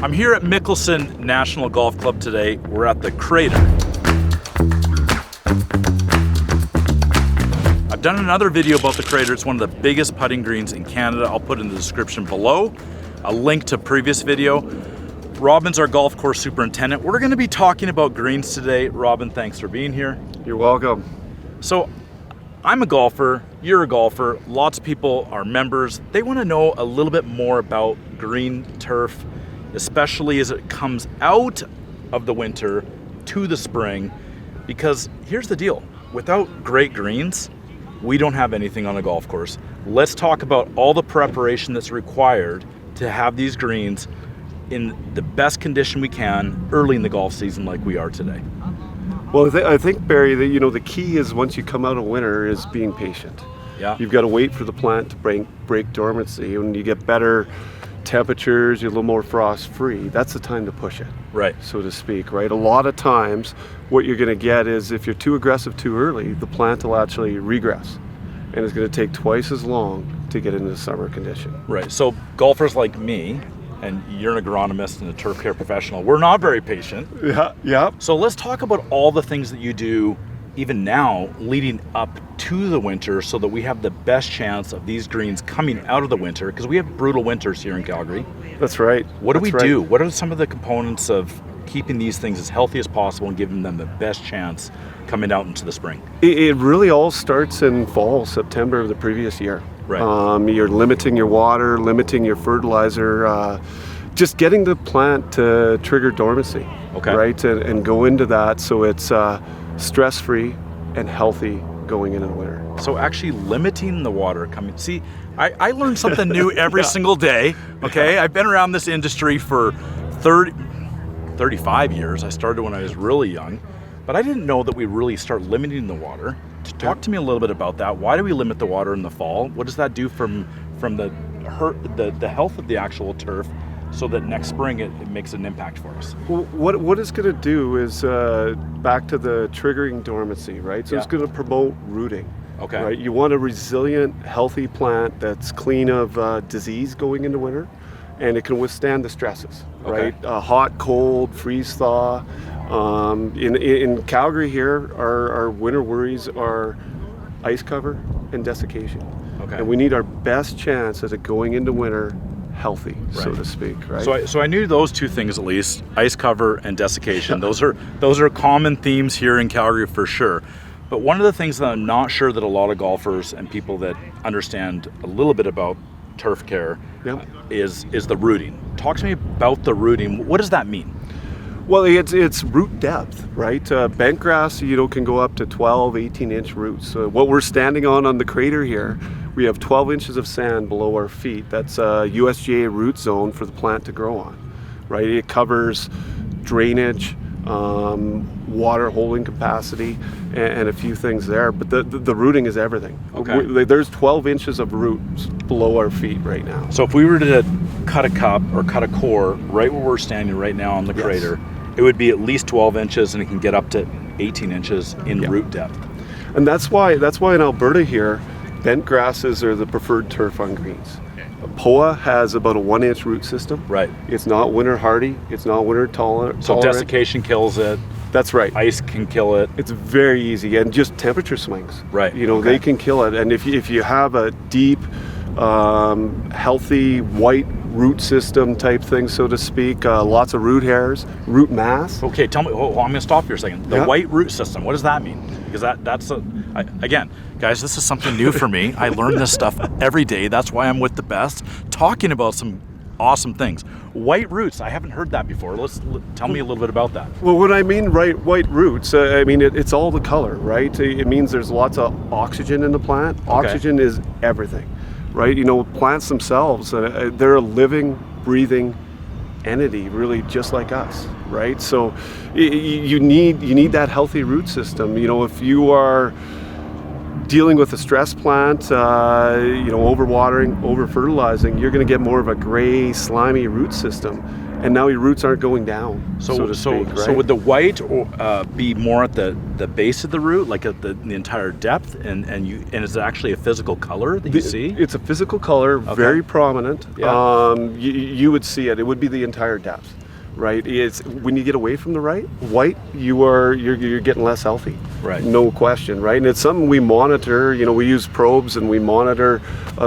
I'm here at Mickelson National Golf Club today. We're at the Crater. I've done another video about the Crater. It's one of the biggest putting greens in Canada. I'll put in the description below a link to previous video. Robin's our golf course superintendent. We're going to be talking about greens today. Robin, thanks for being here. You're welcome. So I'm a golfer, you're a golfer, lots of people are members. They want to know a little bit more about green turf, especially as it comes out of the winter to the spring, because here's the deal, without great greens, we don't have anything on a golf course. Let's talk about all the preparation that's required to have these greens in the best condition we can early in the golf season like we are today. Well, I think, Barry, that the key is once you come out of winter is being patient. Yeah. You've got to wait for the plant to break dormancy. When you get better temperatures, you're a little more frost free, that's the time to push it, right, so to speak, right? A lot of times what you're going to get is if you're too aggressive too early, the plant will actually regress, and it's going to take twice as long to get into the summer condition. Right. So golfers like me, and you're an agronomist and a turf care professional, we're not very patient. Yeah. So let's talk about all the things that you do even now leading up to the winter so that we have the best chance of these greens coming out of the winter, because we have brutal winters here in Calgary. That's right. What do we do? What are some of the components of keeping these things as healthy as possible and giving them the best chance coming out into the spring? It really all starts in fall, September of the previous year. Right. You're limiting your water, limiting your fertilizer, just getting the plant to trigger dormancy, okay, right, and go into that so it's stress-free and healthy going into the winter. So actually limiting the water coming. See, I learn something new every single day, okay? I've been around this industry for 35 years. I started when I was really young, but I didn't know that we really start limiting the water. Talk to me a little bit about that. Why do we limit the water in the fall? What does that do from the health of the actual turf, so that next spring it makes an impact for us? Well, what it's going to do is back to the triggering dormancy, right? So It's going to promote rooting. Okay. Right. You want a resilient, healthy plant that's clean of disease going into winter, and it can withstand the stresses. Okay. Right. Hot, cold, freeze, thaw. In Calgary here, our winter worries are ice cover and desiccation. Okay. And we need our best chance at it going into winter healthy, so to speak, right? So I knew those two things at least, ice cover and desiccation. Those are common themes here in Calgary for sure. But one of the things that I'm not sure that a lot of golfers and people that understand a little bit about turf care is the rooting. Talk to me about the rooting. What does that mean? Well, it's root depth, right? Bent grass, can go up to 12, 18-inch roots. What we're standing on the Crater here, we have 12 inches of sand below our feet. That's a USGA root zone for the plant to grow on, right? It covers drainage, water holding capacity, and a few things there. But the rooting is everything. Okay. There's 12 inches of roots below our feet right now. So if we were to cut a cup or cut a core right where we're standing right now on the Crater, it would be at least 12 inches, and it can get up to 18 inches in root depth. And that's why in Alberta here, bent grasses are the preferred turf on greens. POA has about a 1-inch root system. Right. It's not winter hardy. It's not winter tolerant. So desiccation kills it. That's right. Ice can kill it. It's very easy, and just temperature swings. Right. They can kill it. And if you have a deep, healthy white root system type thing, so to speak, lots of root hairs, root mass. Okay, tell me. I'm going to stop here a second. The white root system. What does that mean? Because again, guys, this is something new for me. I learn this stuff every day. That's why I'm with the best, talking about some awesome things. White roots. I haven't heard that before. Tell me a little bit about that. Well, what I mean, white roots, it's all the color, right? It means there's lots of oxygen in the plant. Okay. Oxygen is everything, right? Plants themselves, they're a living, breathing entity, really, just like us, right? So you need that healthy root system. If you are dealing with a stress plant, overwatering, over fertilizing, you're going to get more of a gray, slimy root system. and now your roots aren't going down, so to speak, right? So would the white be more at the base of the root, like at the entire depth, and is it actually a physical color that you see? It's a physical color, very prominent. Yeah. You would see it. It would be the entire depth, right? It's when you get away from the white, you're getting less healthy. Right. No question, right? And it's something we monitor. We use probes and we monitor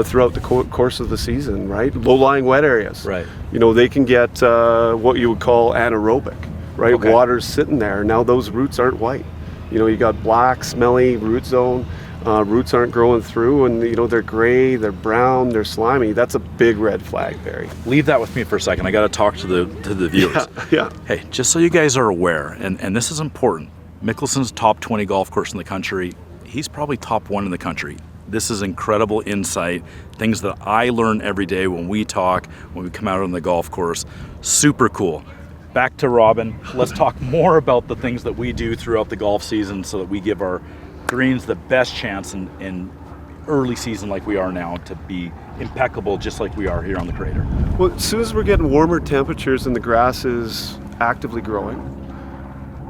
throughout the course of the season, right? Low-lying wet areas. Right. They can get what you would call anaerobic, right? Okay. Water's sitting there. Now those roots aren't white. You got black, smelly root zone. Roots aren't growing through, and they're gray, they're brown, they're slimy. That's a big red flag, Barry. Leave that with me for a second. I got to talk to the viewers. Yeah. Hey, just so you guys are aware, and this is important, Mickelson's top 20 golf course in the country. He's probably top 1 in the country. This is incredible insight, things that I learn every day when we talk, when we come out on the golf course. Super cool. Back to Robin. Let's talk more about the things that we do throughout the golf season so that we give our greens the best chance in early season like we are now to be impeccable, just like we are here on the Crater. Well, as soon as we're getting warmer temperatures and the grass is actively growing,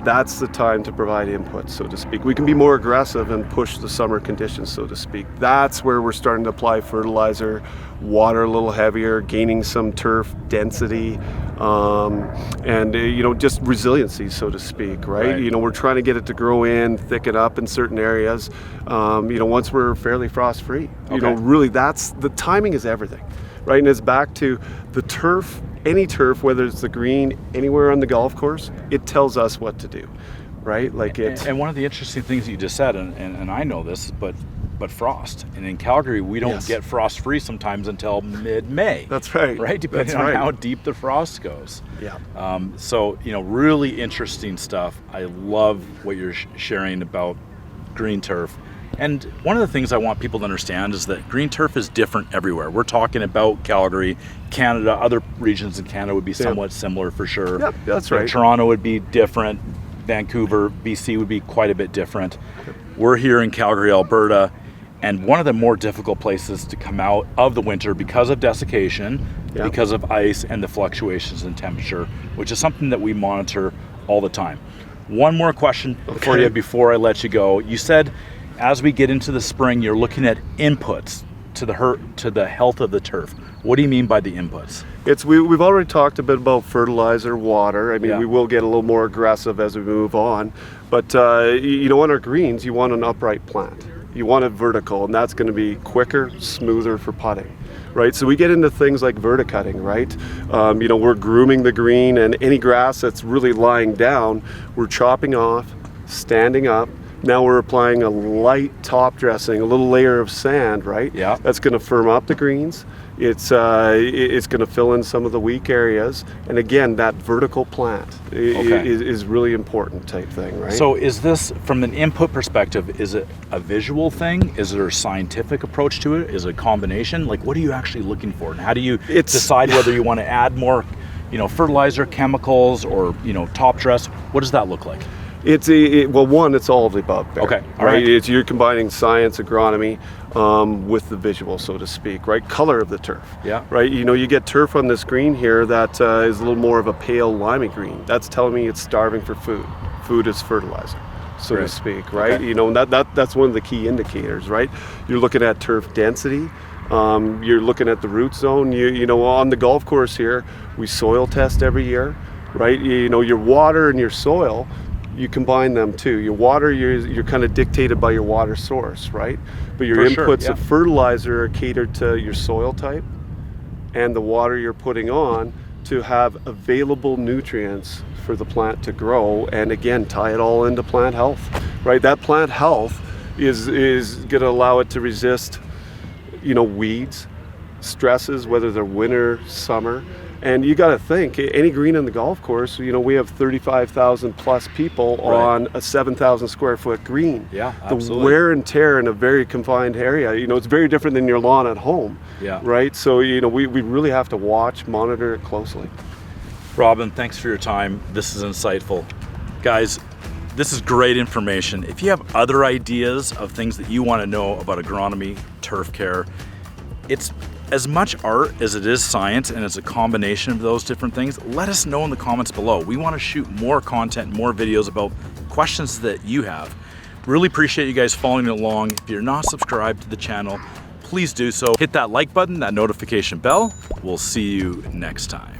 that's the time to provide input, so to speak. We can be more aggressive and push the summer conditions, so to speak. That's where we're starting to apply fertilizer, water a little heavier, gaining some turf density, and just resiliency, so to speak, right? We're trying to get it to grow in, thicken up in certain areas, once we're fairly frost-free. Really, that's the timing is everything, right? And it's back to the turf. Any turf, whether it's the green, anywhere on the golf course, it tells us what to do, right? And one of the interesting things that you just said, and I know this, but frost. And in Calgary, we don't get frost-free sometimes until mid-May. That's right. Right? Depending on how deep the frost goes. Yeah. So, really interesting stuff. I love what you're sharing about green turf. And one of the things I want people to understand is that green turf is different everywhere. We're talking about Calgary, Canada. Other regions in Canada would be somewhat similar for sure. Yep, that's right. Toronto would be different. Vancouver, BC would be quite a bit different. We're here in Calgary, Alberta, and one of the more difficult places to come out of the winter because of desiccation, because of ice and the fluctuations in temperature, which is something that we monitor all the time. One more question for you before I let you go. You said as we get into the spring, you're looking at inputs to the health of the turf. What do you mean by the inputs? We've already talked a bit about fertilizer, water. I mean, we will get a little more aggressive as we move on. But, on our greens, you want an upright plant. You want it vertical, and that's going to be quicker, smoother for putting, right? So we get into things like verticutting, right? We're grooming the green, and any grass that's really lying down, we're chopping off, standing up. Now we're applying a light top dressing, a little layer of sand, right? Yeah. That's going to firm up the greens. It's going to fill in some of the weak areas. And again, that vertical plant is really important type thing, right? So is this, from an input perspective, is it a visual thing? Is there a scientific approach to it? Is it a combination? Like, what are you actually looking for? And how do you decide whether you want to add more, fertilizer, chemicals, or, top dress? What does that look like? It's all of the above. Barry, okay, all right. You're combining science, agronomy, with the visual, so to speak, right? Color of the turf. Yeah. Right. You get turf on this green here that is a little more of a pale limey green. That's telling me it's starving for food. Food is fertilizer, so to speak, right? Okay. And that's one of the key indicators, right? You're looking at turf density. You're looking at the root zone. On the golf course here, we soil test every year, right? Your water and your soil, you combine them too. Your water, you're kind of dictated by your water source, right? But your inputs of fertilizer are catered to your soil type and the water you're putting on to have available nutrients for the plant to grow, and again, tie it all into plant health, right? That plant health is going to allow it to resist, weeds, stresses, whether they're winter, summer. And you got to think, any green on the golf course, we have 35,000 plus people on a 7,000 square foot green. Yeah, absolutely. The wear and tear in a very confined area, it's very different than your lawn at home. Yeah. Right? So, we really have to monitor it closely. Robin, thanks for your time. This is insightful. Guys, this is great information. If you have other ideas of things that you want to know about agronomy, turf care, it's as much art as it is science, and it's a combination of those different things, let us know in the comments below. We want to shoot more content, more videos about questions that you have. Really appreciate you guys following along. If you're not subscribed to the channel, please do so. Hit that like button, that notification bell. We'll see you next time.